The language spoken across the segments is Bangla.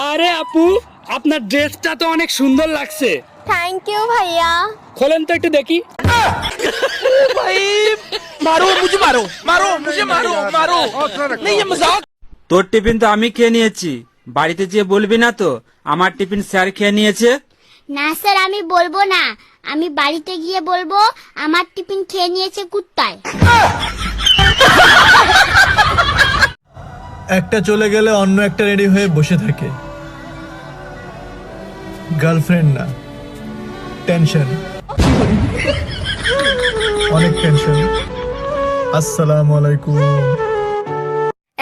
আরে আপু, আপনার ড্রেসটা তো অনেক সুন্দর লাগছে। থ্যাংক ইউ ভাইয়া। খোলেন তো একটু দেখি। भाई मारो मुझे, मारो मारो मुझे, मारो मारो नहीं, ये मजाक। তোর টিফিন তো আমি খেয়ে নিয়েছি, বাড়িতে যেয়ে বলবি না তো আমার টিফিন স্যার খেয়ে নিয়েছে? না স্যার, আমি বলবো না। আমি বাড়িতে গিয়ে বলবো আমার টিফিন খেয়ে নিয়েছে কুত্তায়। একটা চলে গেলে অন্য একটা রেডি হয়ে বসে থাকে। গার্লফ্রেন্ড না, টেনশন, অনেক টেনশন। আসসালামু আলাইকুম।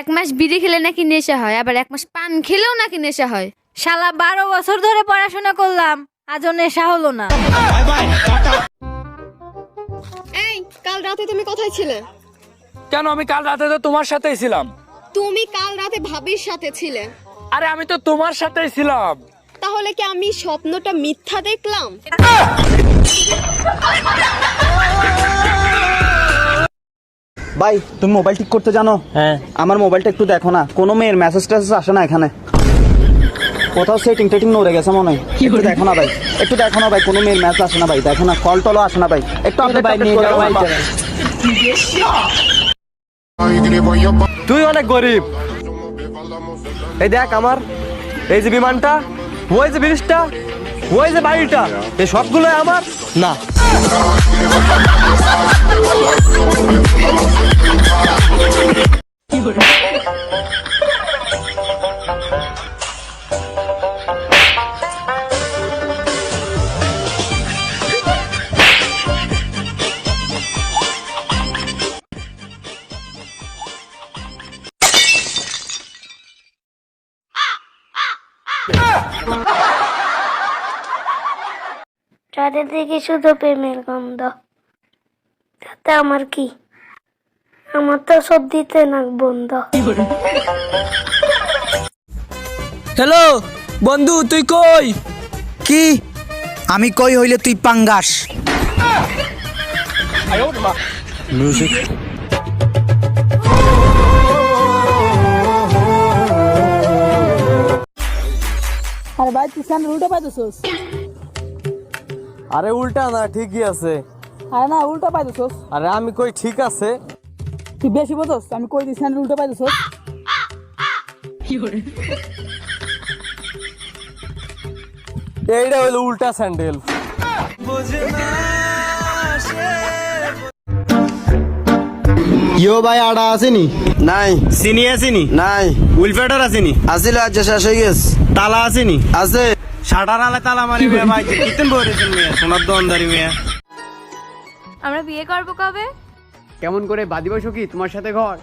এক মাস বিড়ি খেলে নাকি নেশা হয়, আবার এক মাস পান খেলেও নাকি নেশা হয়। শালা 12 বছর ধরে পড়াশোনা করলাম, আজও নেশা হলো না। এই, কাল রাতে তুমি কোথায় ছিলে? কেন, আমি কাল রাতে তো তোমার সাথেই ছিলাম। তুমি কাল রাতে ভাবির সাথে ছিলে। আরে আমি তো তোমার সাথেই ছিলাম। তাহলে কি আমি স্বপ্নটা মিথ্যা দেখলাম? ভাই তুমি মোবাইল ঠিক করতে জানো? হ্যাঁ। আমার মোবাইলটা একটু দেখো না, কোনো মেয়ের মেসেজ টেসেজ আসে না এখানে, কোথাও সেটিং টেটিং নড়ে গেছে মনে হয়। একটু দেখো না ভাই, একটু দেখো না ভাই, কোনো মেয়ের মেসেজ আসে না ভাই, দেখো না, কল টলও আসে না ভাই, একটু আপডেট নিয়ে যাও ভাই। তুই অনেক গরিব। এই দেখ আমার, এই যে বিমানটা, ওই যে ব্রিজটা, ওই যে বাড়িটা, এই সবগুলো আমার না। চারিদিকে শুধু প্রেমের গন্ধ, তাতে আমার কি? আমার তো সব দিতে নাক বন্ধ। হ্যালো বন্ধু, তুই কই? কি আমি কই হইলে তুই পাঙ্গাস? মিউজিক। আরে ভাই, তুই স্যান্ডেল উল্টা পাইতেছস? আরে উল্টা না, ঠিকই আছে। আরে না, উল্টা পাইতেছস। আরে আমি কই ঠিক আছে। তুই বেশি বুঝছস, আমি কই দিই স্যান্ডেল উল্টা পাইতেছস। এইটা হলো উল্টা স্যান্ডেল। ইয়ো ভাই, আড়া আসেনি? নাই। চিনি আসেনি? নাই। উইলফেটার আসেনি? আসিল, আজ শেষ হয়ে গেছে। তালা আসেনি? আছে। শাটার আলে তালা মারি মেয়ে ভাই, কিতেন বলেছেন মেয়ে, সোনার দোকানদারি মেয়ে। আমরা বিয়ে করব কবে? কেমন করে বাদি বসো কি তোমার সাথে ঘর?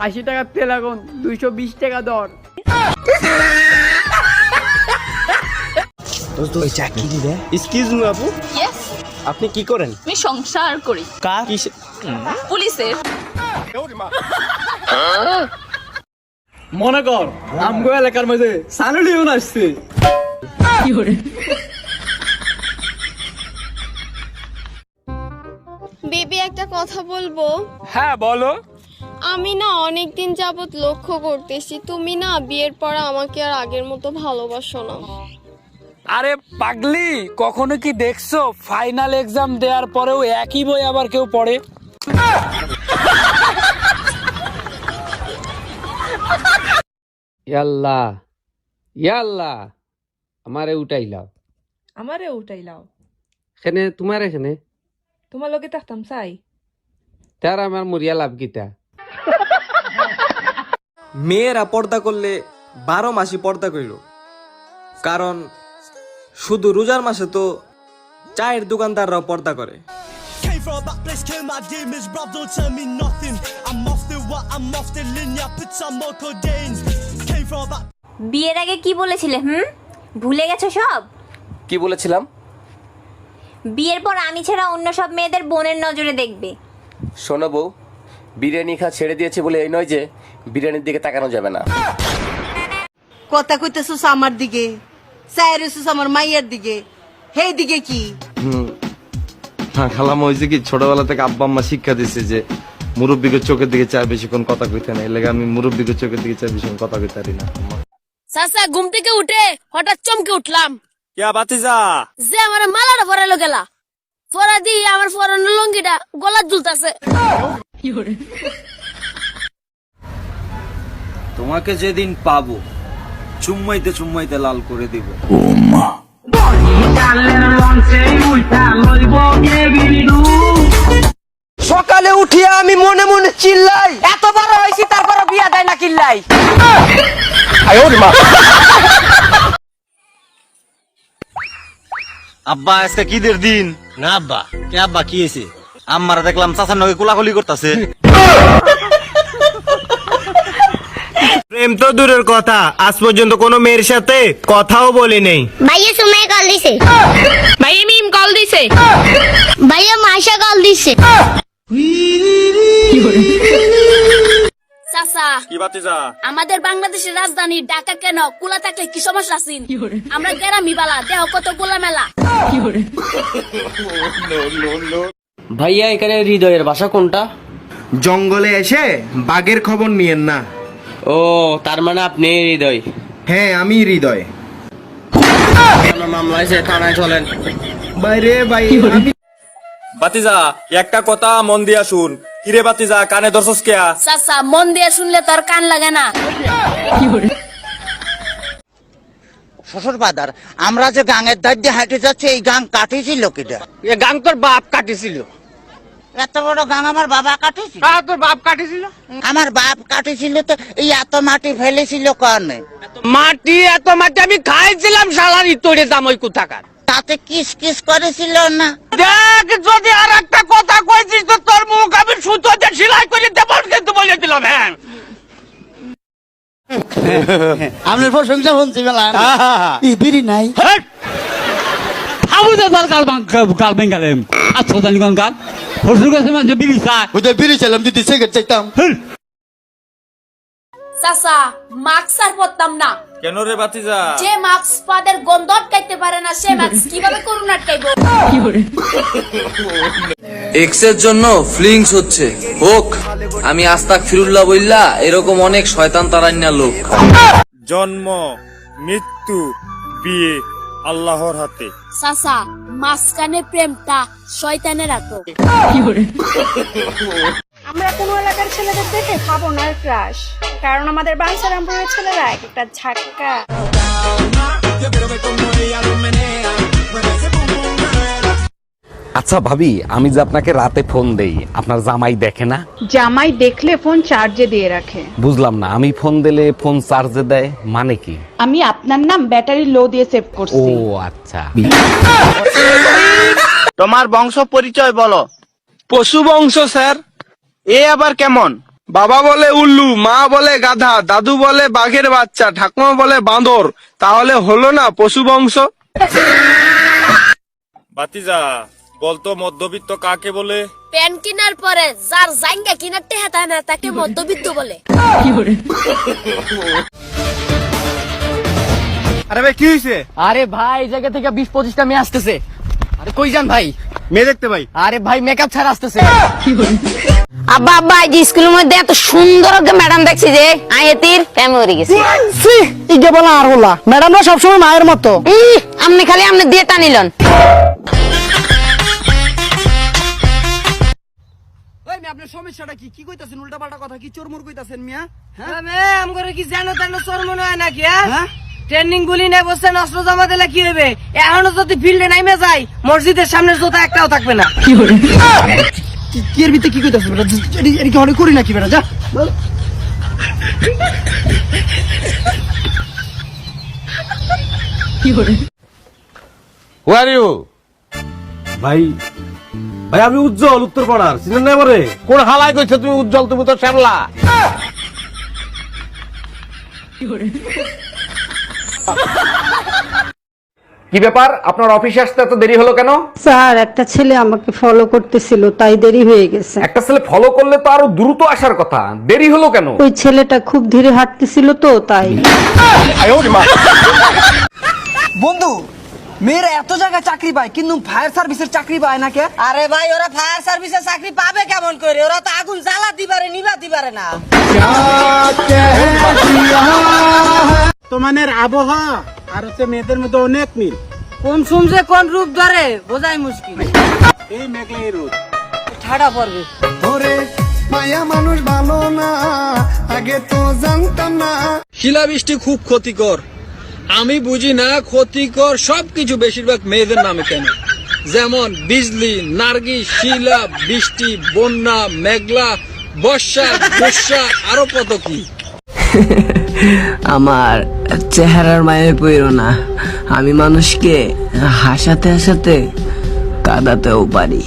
80 টাকা তেল আগুন, 220 টাকা দর। এক্সকিউজ মি আপু, আপনি কি করেন? আমি সংসার করি। কার? পুলিশের। মনে কর আমগো এলাকার মধ্যে সানুলিউন আসছে। বেবি, একটা কথা বলবো? হ্যাঁ বলো। আমি না অনেকদিন যাবত লক্ষ্য করতেছি তুমি না বিয়ের পর আমাকে আর আগের মতো ভালোবাসো না। আরে পাগলি, কখনো কি দেখছো ফাইনাল এক্সাম দেওয়ার পরেও একই বই আবার কেউ পড়ে? ইয়াল্লা ইয়াল্লা, আমারে উঠাইলাও। আমারে উঠাইলাও। এখানে তোমার, এখানে তোমার লগে থাকতাম চাই। তার আমার মরিয়া লাভ গীতা। মেয়েরা পর্দা করলে 12 মাসই পর্দা কইল, কারণ শুধু রোজার মাসে তো চায়ের দোকানদাররাও পর্দা করে। বিয়ের আগে কি বলেছিলে? ভুলে গেছো সব? কি বলেছিলাম? বিয়ের পর আমি ছাড়া অন্য সব মেয়েদের বোনের নজরে দেখবে। শোনো বউ, বিরিয়ানি খা ছেড়ে দিয়েছে বলে এই নয় যে বিরিয়ানির দিকে তাকানো যাবে না। কথা কইতেছস আমার দিকে, চাইরেছস আমার মাইয়ার দিকে, হেই দিকে কি? খালাম, ওই যে কি ছোটবেলা থেকে আব্বা আম্মা শিক্ষা দিচ্ছে যে মুরব্বীকে চোখের দিকে চাই বেশিক্ষণ কথা কইতে নাই, লেগে আমি মুরব্বীকে চোখের দিকে চাই বেশিক্ষণ কথা কইতে পারি না। চাচা ঘুম থেকে উঠে হঠাৎ চমকে উঠলাম। কে বাতিজা? যে আমার মালাটা পরাইলো গেলা, পরা দিয়ে আমার পরানো লুঙ্গিটা গলা ঝুলতাছে। তোমাকে যেদিন পাবো চুম্মাইতে চুম্মাইতে লাল করে দিব। সকালে উঠিয়া আমি মনে মনে চিল্লাই, এত বড় হয়েছি তারপর বিয়া দেয় না কিল্লাই। আব্বা আজকে কিদের দিন? না আব্বা, কে আব্বা কি হয়েছে? আম্মারা দেখলাম চাচার নগে কুলাকুলি করতেছে। প্রেম তো দূরের কথা, আজ পর্যন্ত কোনো মেয়ের সাথে কথাও বলি নেই। ভাইয়া সুমাই কল দিছে, ভাইয়া মিম কল দিছে, ভাইয়া মাইশা কল দিছে। চাচা কি বাতিজা? আমাদের বাংলাদেশের রাজধানী ঢাকা কেন কুলা থাকলে কি সমস্যা আছে? আমরা গ্রামী বালা, দেহ কত গোলা মেলা। ভাইয়া এখানে হৃদয়ের বাসা কোনটা? জঙ্গলে এসে বাঘের খবর নিয়েন না। ও, তার মানে আপনি হৃদয়। হ্যাঁ আমি হৃদয়। মামলা আছে, থানায় চলেন। বাইরে ভাই বাতিজা একটা কথা মন দিয়া শুন। কিরে বাতিজা কানে দর্শস কেয়া? চাচা মন দিয়ে শুনলে তোর কান লাগে না। শ্বশুর বাদার, আমরা যে গাঙের ধার দিয়ে হাঁটে যাচ্ছি, এই গাং কাটিয়েছিল কিটা? এ গাং তোর বাপ কাটিছিল। এত বড় গাং আমার বাবা কাটিয়েছিল? তোর বাপ কাটিছিল? আমার বাপ কাটিয়েছিল তো এই এত মাটি ফেলেছিল কারণে। মাটি এত মাটি আমি খাইছিলাম শালারি তোরে জামাই কোথাকার। তাতে কিস কিস করেছিল না? দেখ যদি আর একটা কথা কইছিস তো তোর মুখ আমি সুতোতে সেলাই করে দেব কিন্তু বলে দিলাম। হ্যাঁ আপনার প্রশংসা শুনছি বেলা বিড়ি নাই। বিড়ি চাইলাম দিদি সিগারেট চাইতাম। চাচা মাস্ক আর পরতাম না। কেন রে বাতিজা? যে মাস্ক পাদের গন্ধ আটকাইতে পারে না, সে মাস্ক কিভাবে করোনা আটকাইবো? এক্সের জন্য ফ্লিংস হচ্ছে হোক, আমি আস্তাক ফিরুল্লাহ বললা এরকম অনেক শয়তান তারান্না লোক। জন্ম মৃত্যু বিয়ে আল্লাহর হাতে। চাচা মাঝখানে প্রেমটা শয়তানের হাতে। আমরা কোনো এলাকার ছেলেদের দেখে খাবো না ক্রাশ, কারণ আমাদের বাঞ্ছারামপুরের ছেলেরা একটা ঝাক্কা। আচ্ছা ভাবি, আমি যে আপনাকে রাতে ফোন দেই, আপনার জামাই দেখে না? জামাই দেখলে ফোন চার্জে দিয়ে রাখে। বুঝলাম না, আমি ফোন দিলে ফোন চার্জে দেয় মানে কি? আমি আপনার নাম ব্যাটারি লো দিয়ে সেভ ও করছি। আচ্ছা। তোমার বংশ পরিচয় বলো। পশু বংশ স্যার। এ আবার কেমন? বাবা বলে উল্লু, মা বলে গাধা, দাদু বলে বাঘের বাচ্চা, ঠাকুমা বলে বাঁদর, তাহলে হলো না পশু বংশ? বাতিজা বলতো মধ্যবিত্ত কাকে বলে? প্যান কেনার পরে যার জাঙ্গা কিনার টেহা থাকে না তাকে মধ্যবিত্ত বলে। আরে ভাই কি হয়েছে? আরে ভাই এই জায়গা থেকে 20-25টা মেয়ে আসতেছে। আরে কই যান ভাই? মেয়ে দেখতে ভাই। আরে ভাই মেকআপ ছাড়া আসতেছে। আব্বা আব্বা এই স্কুলের মধ্যে এত সুন্দর ম্যাডাম দেখছি যে আয়েতির প্রেমে পড়ে গেছি। ইগে বলা আর বলা, ম্যাডামরা সবসময় মায়ের মতো। আপনি খালি আপনি দিয়ে টানিলেন। আপনার সমস্যাটা কি? কি কইতাছেন? উল্টাপাল্টা কথা কি চোরমুর কইতাছেন মিয়া? হ্যাঁ ম্যাম করে কি জানো তানো চোর মনে হয় নাকি? হ্যাঁ ট্রেনিং গুলি নেই বসছেন, অস্ত্র জমা দিলে কি হবে? এখনো যদি ফিল্ডে নাইমে যায় মসজিদের সামনে জোতা একটাও থাকবে না। কি করে কি এর ভিতরে কি কইতাছেন বেটা? এর কি হরে করি নাকি বেটা? যা কি করে? Who are you? ভাই ভাই আমি উজ্জ্বল, উত্তরপাড়ার। চিনেন না আমারে? কোন হালায় কইছে তুমি উজ্জ্বল? তুমি তো শ্যামলা। কি ব্যাপার, আপনার অফিসে আসতে এত দেরি হলো কেন? স্যার একটা ছেলে আমাকে ফলো করতেছিল তাই দেরি হয়ে গেছে। একটা ছেলে ফলো করলে তো আরো দ্রুত আসার কথা, দেরি হলো কেন? ওই ছেলেটা খুব ধীরে হাঁটতেছিল তো তাই। বন্ধু মেয়েরা এত জায়গায় চাকরি পায় কিন্তু ফায়ার সার্ভিসের চাকরি পায় না কে? আরে ভাই ওরা ফায়ার সার্ভিসের চাকরি পাবে কেমন করে? ওরা তো আগুন জ্বালাতে পারে নিভাতে পারে না। তোমাদের আবহাওয়া আর হচ্ছে মেয়েদের মধ্যে অনেক মিল। কোন শুনছে কোন রূপ ধরে বোঝাই মুশকিল। এই মেঘলাই রোদ ঠাডা পড়বে। শিলাবৃষ্টি খুব ক্ষতিকর। আমি বুঝি না ক্ষতিকর সবকিছু বেশিরভাগ মেয়েদের নামে কেন, যেমন বিজলি, নার্গিস, শিলা, বৃষ্টি, বন্যা, মেঘলা, বর্ষা, বর্ষা, আরো কত কি। আমার চেহারার মায়ে পড়ো না, আমি মানুষকে হাসাতে হাসাতে কাঁদাতেও পারি।